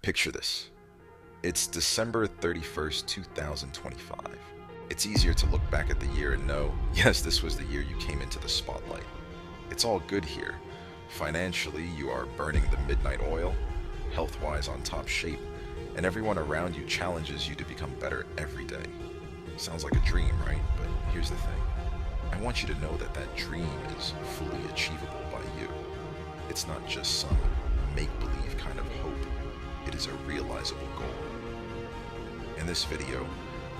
Picture this. It's December 31st, 2025. It's easier to look back at the year and know, yes, this was the year you came into the spotlight. It's all good here. Financially, you are burning the midnight oil, health-wise on top shape, and everyone around you challenges you to become better every day. Sounds like a dream, right? But here's the thing. I want you to know that that dream is fully achievable by you. It's not just some make-believe kind of hope. It is a realizable goal. In this video,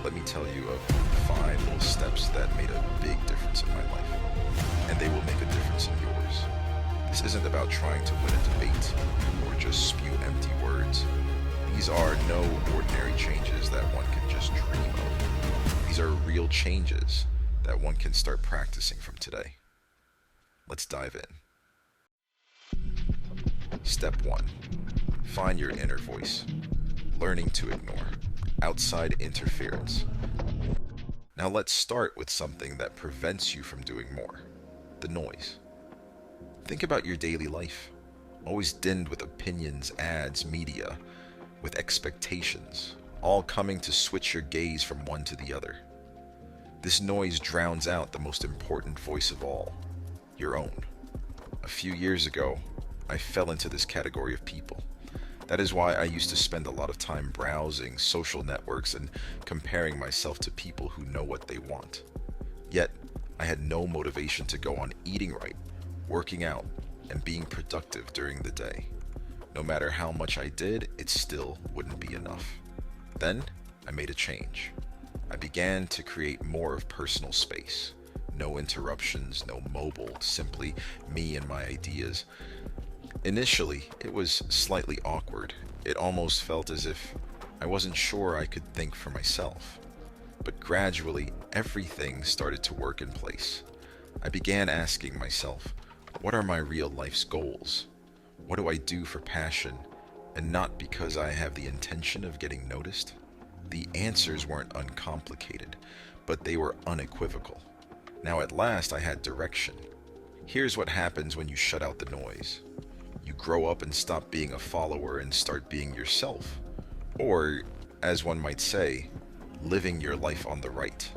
let me tell you of 5 little steps that made a big difference in my life, and they will make a difference in yours. This isn't about trying to win a debate or just spew empty words. These are no ordinary changes that one can just dream of. These are real changes that one can start practicing from today. Let's dive in. Step 1. Find your inner voice. Learning to ignore outside interference. Now let's start with something that prevents you from doing more. The noise. Think about your daily life. Always dinned with opinions, ads, media, with expectations, all coming to switch your gaze from one to the other. This noise drowns out the most important voice of all, your own. A few years ago, I fell into this category of people. That is why I used to spend a lot of time browsing social networks and comparing myself to people who know what they want. Yet, I had no motivation to go on eating right, working out, and being productive during the day. No matter how much I did, it still wouldn't be enough. Then, I made a change. I began to create more of personal space. No interruptions, no mobile, simply me and my ideas. Initially, it was slightly awkward. It almost felt as if I wasn't sure I could think for myself. But gradually, everything started to work in place. I began asking myself, what are my real life's goals? What do I do for passion, and not because I have the intention of getting noticed? The answers weren't uncomplicated, but they were unequivocal. Now at last I had direction. Here's what happens when you shut out the noise. You grow up and stop being a follower and start being yourself. Or, as one might say, living your life on the right.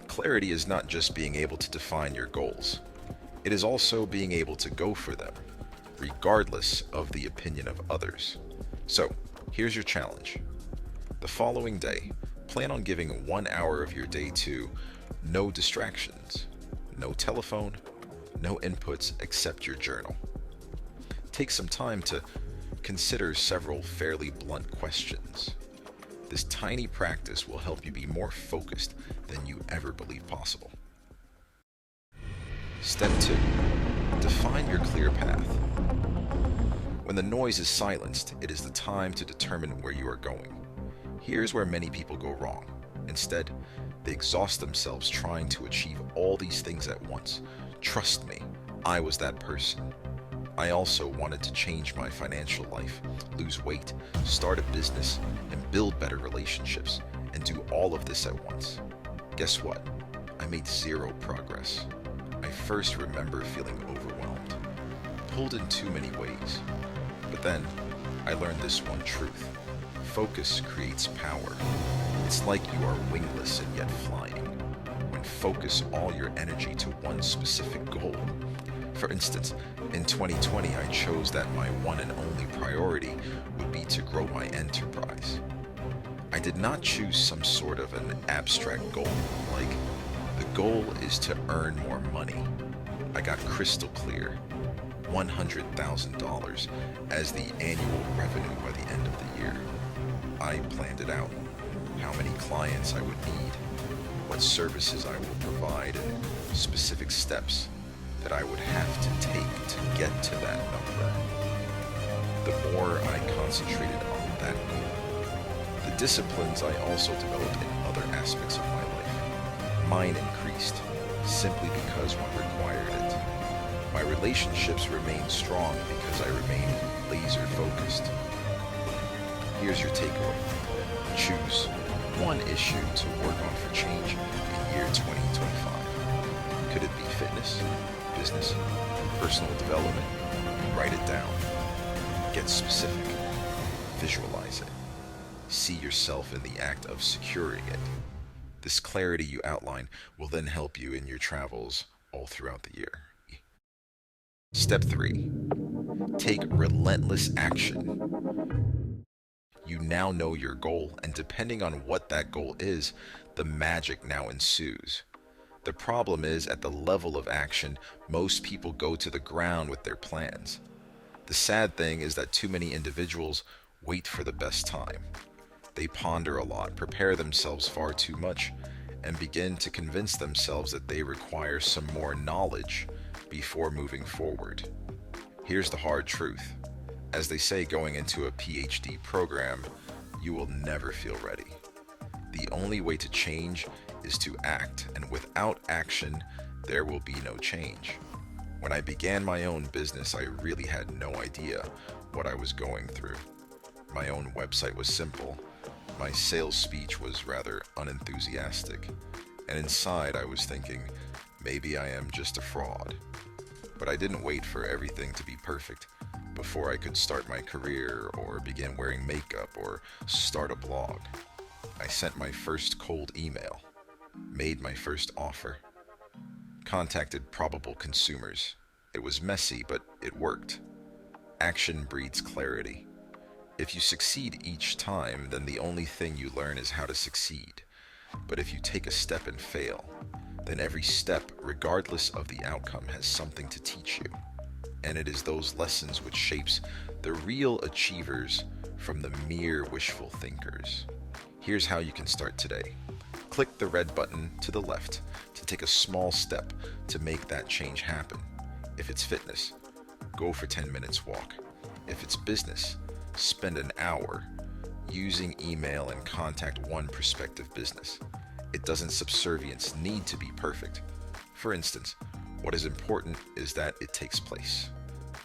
Clarity is not just being able to define your goals. It is also being able to go for them, regardless of the opinion of others. So, here's your challenge. The following day, plan on giving 1 hour of your day to no distractions, no telephone, no inputs except your journal. Take some time to consider several fairly blunt questions. This tiny practice will help you be more focused than you ever believed possible. Step 2. Define your clear path. When the noise is silenced, it is the time to determine where you are going. Here's where many people go wrong. Instead, they exhaust themselves trying to achieve all these things at once. Trust me, I was that person. I also wanted to change my financial life, lose weight, start a business, and build better relationships, and do all of this at once. Guess what? I made 0 progress. I first remember feeling overwhelmed, pulled in too many ways. But then, I learned this one truth. Focus creates power. It's like you are wingless and yet flying. When focus all your energy to one specific goal. For instance, in 2020, I chose that my one and only priority would be to grow my enterprise. I did not choose some sort of an abstract goal, like the goal is to earn more money. I got crystal clear, $100,000 as the annual revenue by the end of the year. I planned it out, how many clients I would need, what services I will provide, and specific steps that I would have to take to get to that number. The more I concentrated on that goal, the disciplines I also developed in other aspects of my life. Mine increased, simply because one required it. My relationships remained strong because I remained laser focused. Here's your takeaway. Choose one issue to work on for change in year 2025. Could it be fitness, business, personal development? Write it down. Get specific. visualize it. See yourself in the act of securing it. This clarity you outline will then help you in your travels all throughout the year. Step 3. Take relentless action. You now know your goal, and depending on what that goal is, the magic now ensues. The problem is, at the level of action, most people go to the ground with their plans. The sad thing is that too many individuals wait for the best time. They ponder a lot, prepare themselves far too much, and begin to convince themselves that they require some more knowledge before moving forward. Here's the hard truth. As they say, going into a PhD program, you will never feel ready. The only way to change is to act, and without action, there will be no change. When I began my own business, I really had no idea what I was going through. My own website was simple. My sales speech was rather unenthusiastic. And inside I was thinking, maybe I am just a fraud. But I didn't wait for everything to be perfect before I could start my career or begin wearing makeup or start a blog. I sent my first cold email, made my first offer, contacted probable consumers. It was messy, but it worked. Action breeds clarity. If you succeed each time, then the only thing you learn is how to succeed. But if you take a step and fail, then every step, regardless of the outcome, has something to teach you. And it is those lessons which shapes the real achievers from the mere wishful thinkers. Here's how you can start today. Click the red button to the left to take a small step to make that change happen. If it's fitness, go for 10 minutes walk. If it's business, spend an hour using email and contact one prospective business. It doesn't subservience need to be perfect. For instance, what is important is that it takes place.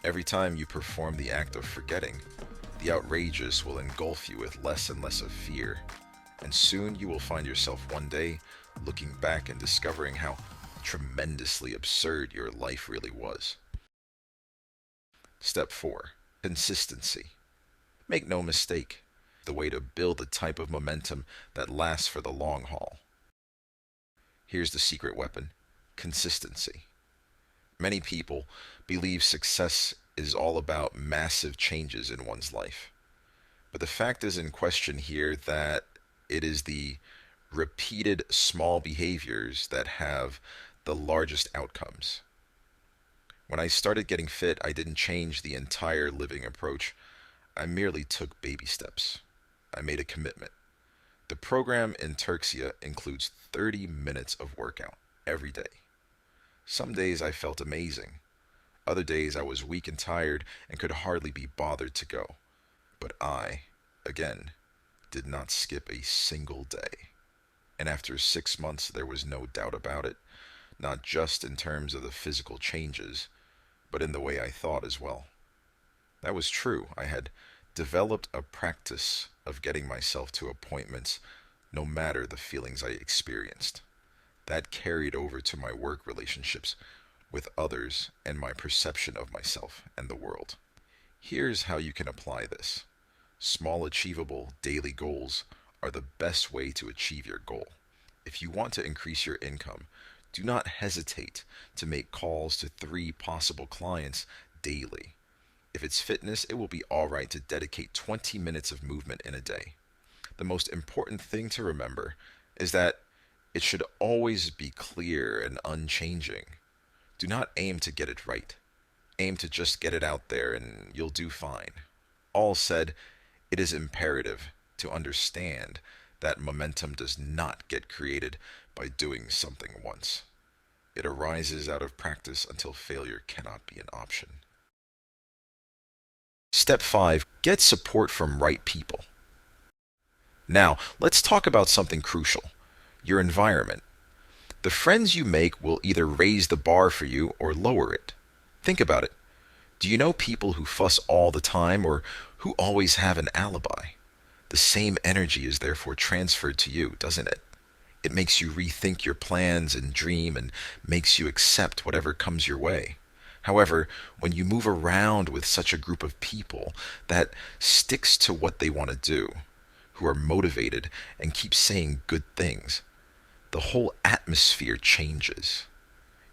Every time you perform the act of forgetting, the outrageous will engulf you with less and less of fear. And soon you will find yourself one day looking back and discovering how tremendously absurd your life really was. Step 4. Consistency. Make no mistake, the way to build a type of momentum that lasts for the long haul. Here's the secret weapon: consistency. Many people believe success is all about massive changes in one's life. But the fact is in question here that it is the repeated small behaviors that have the largest outcomes. When I started getting fit, I didn't change the entire living approach. I merely took baby steps. I made a commitment. The program in Turksia includes 30 minutes of workout every day. Some days I felt amazing. Other days I was weak and tired and could hardly be bothered to go. But I, again, did not skip a single day. And after 6 months, there was no doubt about it, not just in terms of the physical changes, but in the way I thought as well. That was true. I had developed a practice of getting myself to appointments no matter the feelings I experienced. That carried over to my work relationships with others and my perception of myself and the world. Here's how you can apply this. Small, achievable daily goals are the best way to achieve your goal. If you want to increase your income, do not hesitate to make calls to 3 possible clients daily. If it's fitness, it will be all right to dedicate 20 minutes of movement in a day. The most important thing to remember is that it should always be clear and unchanging. Do not aim to get it right. Aim to just get it out there and you'll do fine. All said, it is imperative to understand that momentum does not get created by doing something once. It arises out of practice until failure cannot be an option. Step 5. Get support from right people. Now, let's talk about something crucial: your environment. The friends you make will either raise the bar for you or lower it. Think about it. Do you know people who fuss all the time or who always have an alibi? The same energy is therefore transferred to you, doesn't it? It makes you rethink your plans and dream and makes you accept whatever comes your way. However, when you move around with such a group of people that sticks to what they want to do, who are motivated and keep saying good things, the whole atmosphere changes.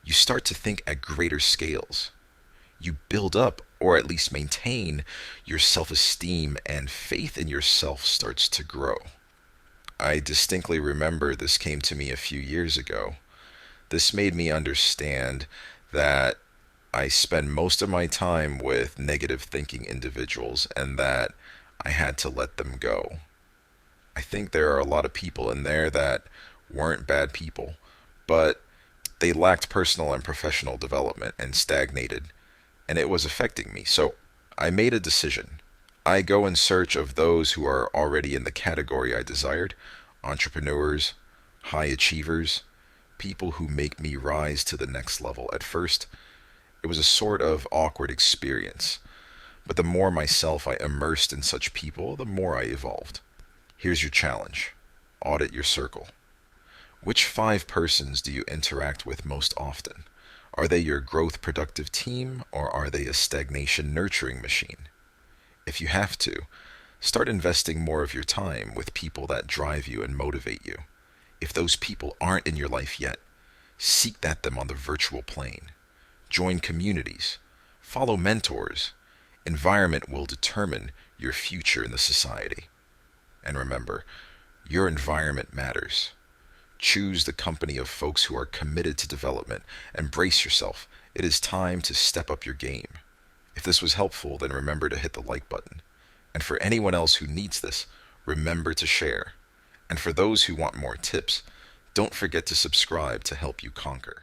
You start to think at greater scales. You build up, or at least maintain, your self esteem, and faith in yourself starts to grow. I distinctly remember this came to me a few years ago. This made me understand that I spend most of my time with negative thinking individuals and that I had to let them go. I think there are a lot of people in there that weren't bad people, but they lacked personal and professional development and stagnated, and it was affecting me. So I made a decision. I go in search of those who are already in the category I desired: entrepreneurs, high achievers, people who make me rise to the next level. At first, it was a sort of awkward experience, but the more myself I immersed in such people, the more I evolved. Here's your challenge: audit your circle. Which five persons do you interact with most often? Are they your growth productive team, or are they a stagnation nurturing machine? If you have to, start investing more of your time with people that drive you and motivate you. If those people aren't in your life yet, seek them on the virtual plane. Join communities. Follow mentors. Environment will determine your future in the society. And remember, your environment matters. Choose the company of folks who are committed to development, and brace yourself. It is time to step up your game. If this was helpful, then remember to hit the like button. And for anyone else who needs this, remember to share. And for those who want more tips, don't forget to subscribe to help you conquer.